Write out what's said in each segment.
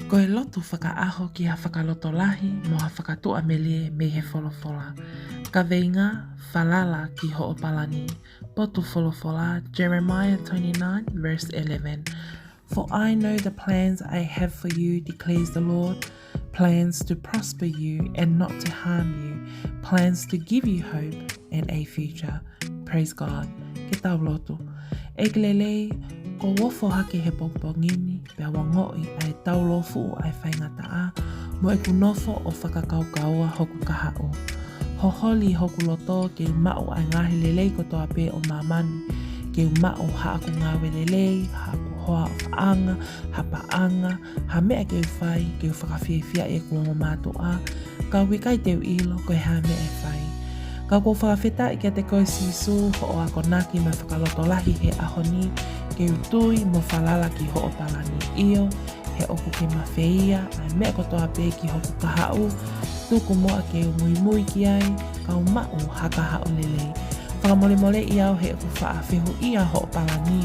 Ko e lotu whakaaho ki ha whakaloto lahi mo ha whakatua melie me he wholofola. Ka veinga whalala ki ho'opalani. Potu wholofola, Jeremiah 29 verse 11. For I know the plans I have for you, declares the Lord, plans to prosper you and not to harm you, plans to give you hope and a future. Praise God. Ke tau lotu. E kelelei, ko wofo hake he pongpongini, pia wangoi ai tau lofu ai whaingata a, mo e kunofo o whakakaukaua hoku kahao. Hoholi hoku loto ke umau ai ngahi lelei ko toa pe o mamani, ke umau haaku ngawe lelei, haaku hoa o whaanga, hapaanga, ha mea ke uwhai, ke uwhakawhiawhia e kua mamatu a, ka wikai teu ilo koe ha mea e whai. Ka ko whakawheta i kia te koe sisu ho o ako naki me whakaloto lahi he ahoni, ke utui mo whalala ki ho o palani io, he oku ke mawheia, ai mea kotoa pē ki hoku kahau, tuku moa ke mui ki ai, ka umau haka hau lelei. Whakamole i au he oku whaawhihu ia ho o palani,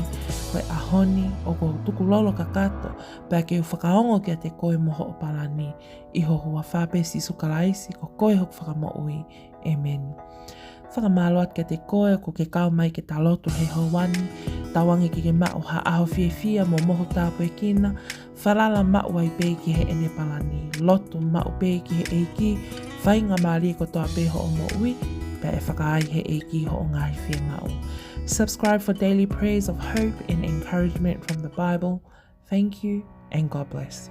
koe ahoni o ko tuku lolo kakato, pēr ke whakaongo kia te koe mo ho o palani, i ho hua whape sisu kalaisi ko koe hoku whakamoui. Amen. Whakamaloat kia te koe ko ke kau mai ke talotu he hauani, tawangi ki ke mao ha aho whiawhia mo moho tāpu e kina, whalala mao ai pē ki he ene palani, lotu mao pē ki he eiki, whainga maari ko toa pē ho o mo ui, pē e whakaai he eiki ho o ngahi whia mao. Subscribe for daily prayers of hope and encouragement from the Bible. Thank you and God bless.